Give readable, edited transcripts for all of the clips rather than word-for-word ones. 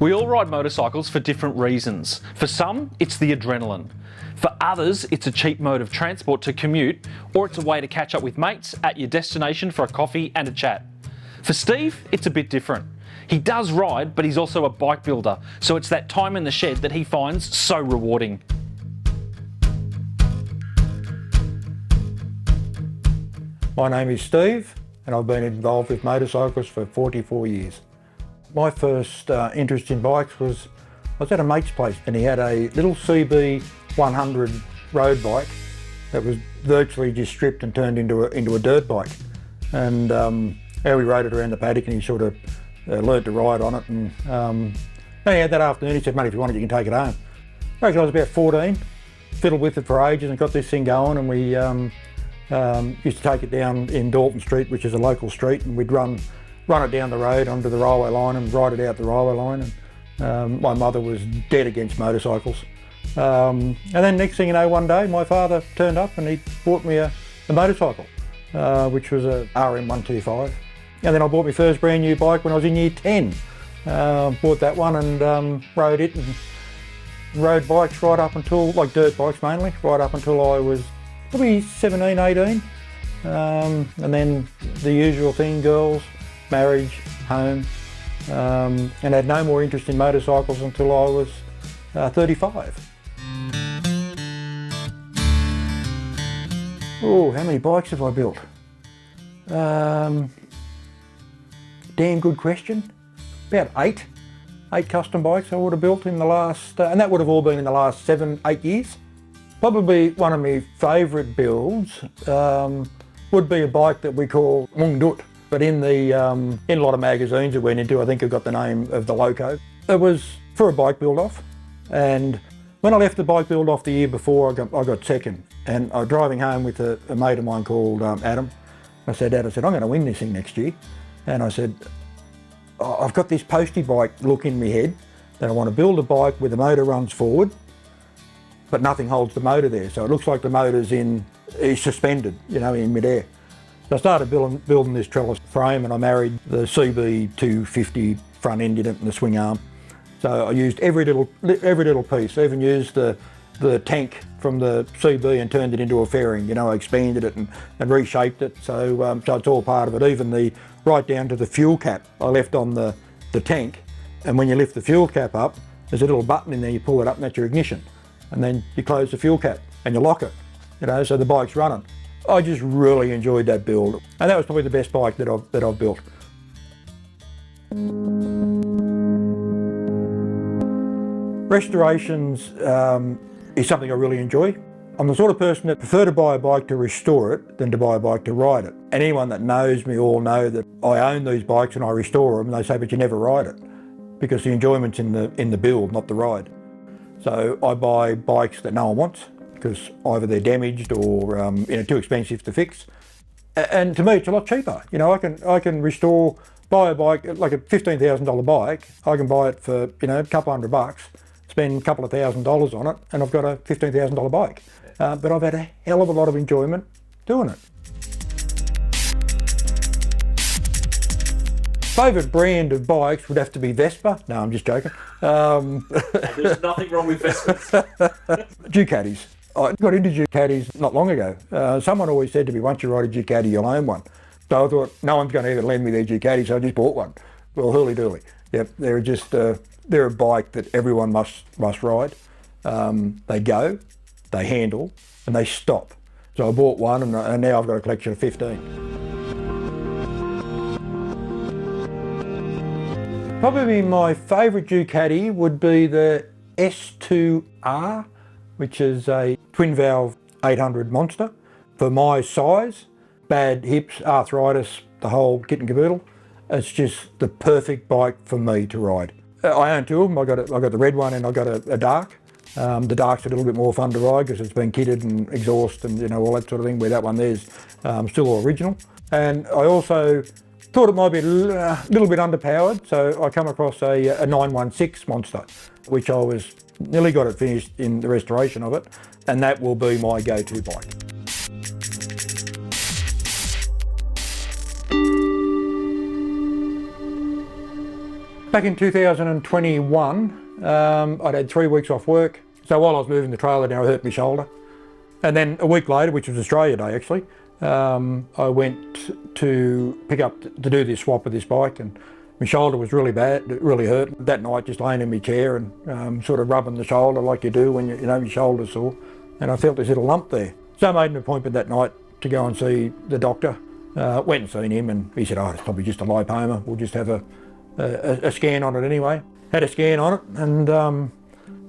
We all ride motorcycles for different reasons. For some, it's the adrenaline. For others, it's a cheap mode of transport to commute, or it's a way to catch up with mates at your destination for a coffee and a chat. For Steve, it's a bit different. He does ride, but he's also a bike builder, so it's that time in the shed that he finds so rewarding. My name is Steve, and I've been involved with motorcycles for 44 years. My first interest in bikes was, I was at a mate's place and he had a little CB 100 road bike that was virtually just stripped and turned into a dirt bike. And we rode it around the paddock and he sort of learned to ride on it. And anyhow, that afternoon he said, mate, if you want it, you can take it home. I reckon I was about 14, fiddled with it for ages and got this thing going, and we used to take it down in Dalton Street, which is a local street, and we'd run it down the road onto the railway line and ride it out the railway line. And my mother was dead against motorcycles. And then next thing you know, one day my father turned up and he bought me a motorcycle, which was a RM125. And then I bought my first brand new bike when I was in year 10. Bought that one and rode it, and rode bikes right up until, like dirt bikes mainly, right up until I was probably 17, 18. And then the usual thing, girls, marriage, home, and had no more interest in motorcycles until I was 35. Oh, how many bikes have I built? Damn good question. About eight custom bikes I would have built in the last, and that would have all been in the last 7, 8 years. Probably one of my favourite builds would be a bike that we call Mung Dut. But in a lot of magazines it went into, I think it got the name of the Loco. It was for a bike build-off, and when I left the bike build-off the year before, I got second, and I was driving home with a mate of mine called Adam. I said, Dad, I'm going to win this thing next year. And I said, I've got this postie bike look in my head that I want to build a bike where the motor runs forward, but nothing holds the motor there. So it looks like the motor's is suspended, in midair. So I started building this trellis frame, and I married the CB 250 front end in it and the swing arm. So I used every little piece. I even used the tank from the CB and turned it into a fairing. I expanded it and reshaped it. So it's all part of it. Even right down to the fuel cap I left on the tank. And when you lift the fuel cap up, there's a little button in there. You pull it up and that's your ignition. And then you close the fuel cap and you lock it. So the bike's running. I just really enjoyed that build, and that was probably the best bike that I've built. Restorations is something I really enjoy. I'm the sort of person that prefer to buy a bike to restore it than to buy a bike to ride it. And anyone that knows me all know that I own these bikes and I restore them, and they say, but you never ride it, because the enjoyment's in the build, not the ride. So I buy bikes that no one wants, because either they're damaged or too expensive to fix. And to me, it's a lot cheaper. I can buy a bike, like a $15,000 bike. I can buy it for a couple $100, spend a couple of $1,000s on it, and I've got a $15,000 bike. But I've had a hell of a lot of enjoyment doing it. Favourite brand of bikes would have to be Vespa. No, I'm just joking. There's nothing wrong with Vespas. Ducatis. I got into Ducatis not long ago. Someone always said to me, once you ride a Ducati, you'll own one. So I thought, no one's going to even lend me their Ducati, so I just bought one. Well, hurly-durly. Yep, they're a bike that everyone must ride. They go, they handle, and they stop. So I bought one, and now I've got a collection of 15. Probably my favourite Ducati would be the S2R, which is a twin valve 800 monster. For my size, bad hips, arthritis, the whole kit and caboodle, it's just the perfect bike for me to ride. I own two of them. I got the red one and I got a dark. The dark's a little bit more fun to ride because it's been kitted and exhaust and all that sort of thing, where that one there's still original. And I also thought it might be a little bit underpowered, so I come across a 916 monster, which I was nearly got it finished in the restoration of it, and that will be my go-to bike. Back in 2021, I'd had 3 weeks off work. So while I was moving the trailer down, I hurt my shoulder. And then a week later, which was Australia Day actually, I went to pick up to do this swap of this bike, and my shoulder was really bad, it really hurt. That night, just laying in my chair and sort of rubbing the shoulder like you do when you know your shoulder's sore. And I felt this little lump there. So I made an appointment that night to go and see the doctor. Went and seen him, and he said, oh, it's probably just a lipoma. We'll just have a scan on it anyway. Had a scan on it, and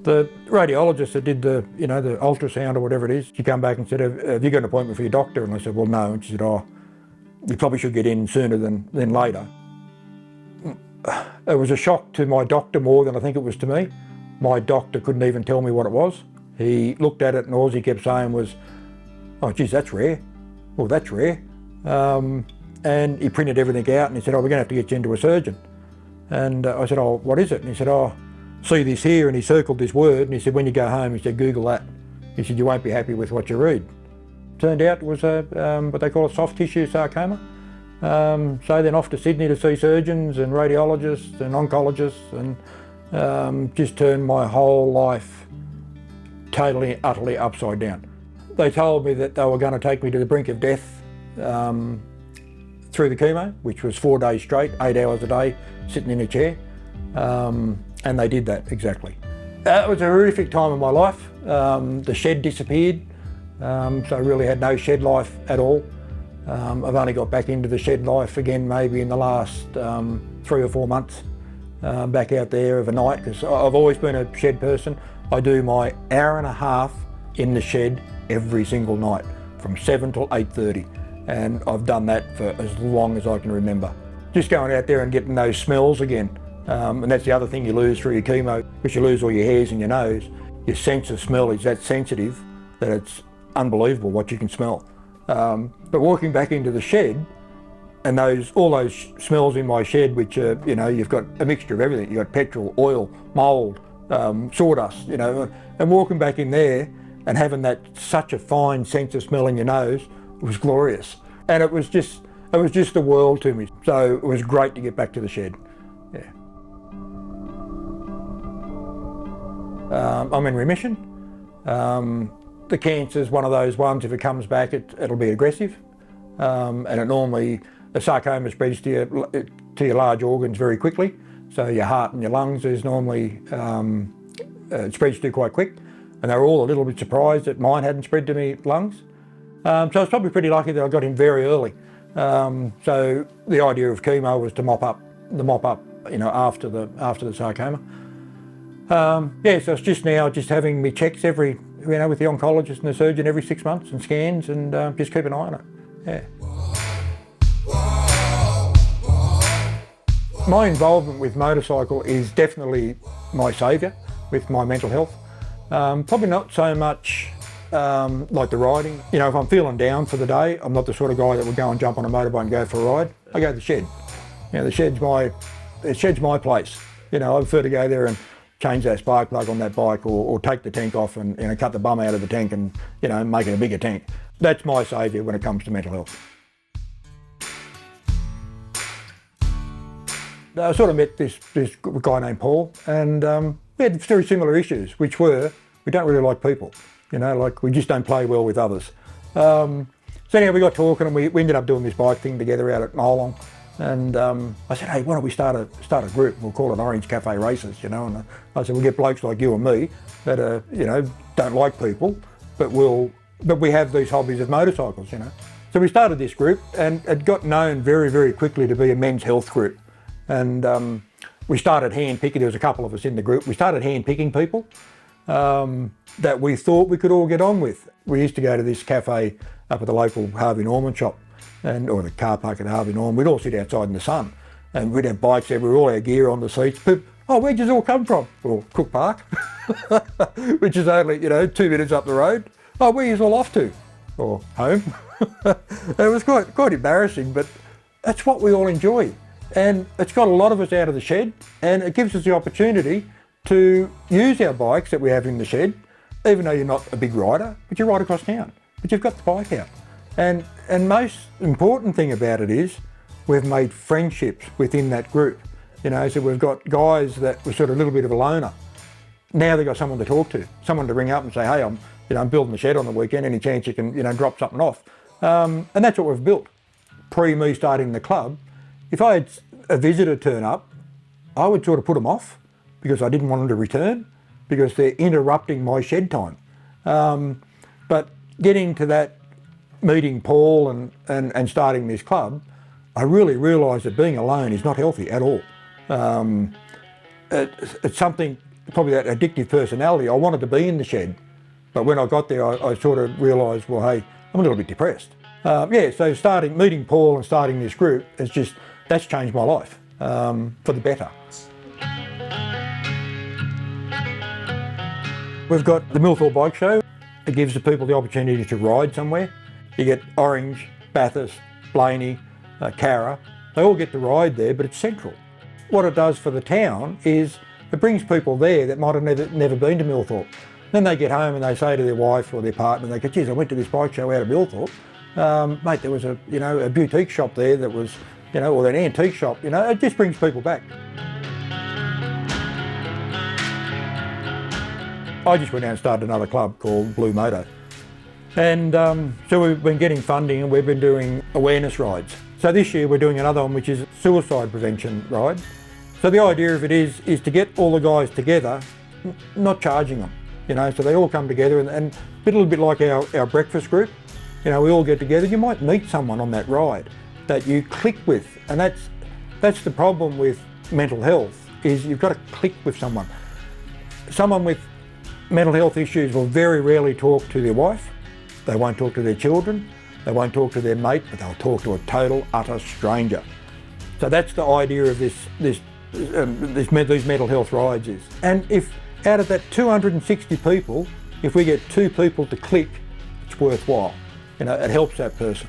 the radiologist that did the ultrasound or whatever it is, she came back and said, have you got an appointment for your doctor? And I said, well, no. And she said, oh, you probably should get in sooner than later. It was a shock to my doctor more than I think it was to me. My doctor couldn't even tell me what it was. He looked at it and all he kept saying was, oh, geez, that's rare. Well, that's rare. And he printed everything out and he said, oh, we're going to have to get you into a surgeon. And I said, oh, what is it? And he said, oh, see this here, and he circled this word, and he said, when you go home, he said, Google that. He said, you won't be happy with what you read. Turned out it was what they call a soft tissue sarcoma. So then off to Sydney to see surgeons and radiologists and oncologists, and just turned my whole life totally, utterly upside down. They told me that they were going to take me to the brink of death through the chemo, which was 4 days straight, 8 hours a day, sitting in a chair. And they did that, exactly. It was a horrific time in my life. The shed disappeared, so I really had no shed life at all. I've only got back into the shed life again maybe in the last 3 or 4 months, back out there of a night, because I've always been a shed person. I do my hour and a half in the shed every single night, from 7 till 8:30, and I've done that for as long as I can remember. Just going out there and getting those smells again. And that's the other thing you lose through your chemo, because you lose all your hairs in your nose. Your sense of smell is that sensitive that it's unbelievable what you can smell. But walking back into the shed, and all those smells in my shed, which are, you've got a mixture of everything. You've got petrol, oil, mould, sawdust, and walking back in there and having that such a fine sense of smell in your nose was glorious. And it was just the world to me. So it was great to get back to the shed. Yeah. I'm in remission. The cancer's one of those ones, if it comes back, it'll be aggressive. And the sarcoma spreads to your large organs very quickly. So your heart and your lungs is normally, it spreads to quite quick. And they were all a little bit surprised that mine hadn't spread to me lungs. So I was probably pretty lucky that I got in very early. So the idea of chemo was to mop up, after the sarcoma. So it's just now having me checks with the oncologist and the surgeon every 6 months, and scans, and just keep an eye on it. Yeah. My involvement with motorcycle is definitely my saviour with my mental health. Probably not so much like the riding. If I'm feeling down for the day, I'm not the sort of guy that would go and jump on a motorbike and go for a ride. I go to the shed. The shed's my place. I prefer to go there and change that spark plug on that bike, or take the tank off and cut the bum out of the tank and make it a bigger tank. That's my saviour when it comes to mental health. I sort of met this guy named Paul, and we had very similar issues, which were we don't really like people. We just don't play well with others. So anyhow, we got talking, and we ended up doing this bike thing together out at Molong. And I said, hey, why don't we start a group? We'll call it Orange Cafe Races, And I said, we'll get blokes like you and me that don't like people, but we have these hobbies of motorcycles, So we started this group, and it got known very, very quickly to be a men's health group. And we started hand-picking. There was a couple of us in the group. We started hand-picking people that we thought we could all get on with. We used to go to this cafe up at the local Harvey Norman shop, or the car park at Harvey Norman. We'd all sit outside in the sun, and we'd have bikes everywhere, all our gear on the seats. Oh, where'd you all come from? Well, Cook Park, which is only 2 minutes up the road. Oh, where you all off to? Or home. It was quite embarrassing, but that's what we all enjoy. And it's got a lot of us out of the shed, and it gives us the opportunity to use our bikes that we have in the shed, even though you're not a big rider, but you ride across town, but you've got the bike out. And most important thing about it is we've made friendships within that group. You know, so we've got guys that were sort of a little bit of a loner. Now they've got someone to talk to, someone to ring up and say, hey, I'm building the shed on the weekend, any chance you can, drop something off? And that's what we've built. Pre me starting the club, if I had a visitor turn up, I would sort of put them off because I didn't want them to return because they're interrupting my shed time. But getting to that, meeting Paul and starting this club, I really realised that being alone is not healthy at all. It's something, probably that addictive personality. I wanted to be in the shed, but when I got there, I sort of realised, well, hey, I'm a little bit depressed. So meeting Paul and starting this group, that's changed my life for the better. We've got the MILTHORPE Bike Show. It gives the people the opportunity to ride somewhere. You get Orange, Bathurst, Blaney, Cara. They all get to ride there, but it's central. What it does for the town is it brings people there that might have never been to Milthorpe. Then they get home and they say to their wife or their partner, they go, geez, I went to this bike show out of Milthorpe. Mate, there was a boutique shop there that was, or an antique shop, it just brings people back. I just went out and started another club called Blue Moto. And so we've been getting funding and we've been doing awareness rides. So this year we're doing another one which is suicide prevention ride. So the idea of it is to get all the guys together, not charging them, so they all come together and a little bit like our breakfast group, we all get together. You might meet someone on that ride that you click with, and that's the problem with mental health, is you've got to click with someone. Someone with mental health issues will very rarely talk to their wife, they won't talk to their children, they won't talk to their mate, but they'll talk to a total, utter stranger. So that's the idea of these mental health rides is. And if out of that 260 people, if we get 2 people to click, it's worthwhile. It helps that person.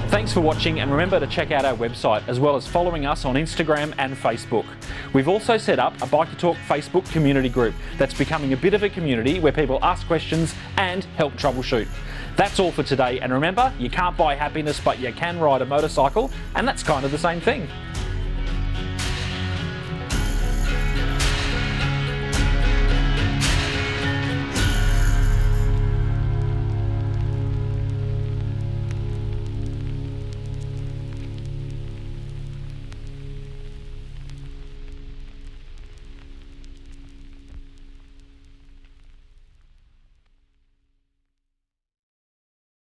Thanks for watching, and remember to check out our website as well as following us on Instagram and Facebook. We've also set up a Bike to Talk Facebook community group that's becoming a bit of a community where people ask questions and help troubleshoot. That's all for today, and remember, you can't buy happiness but you can ride a motorcycle, and that's kind of the same thing.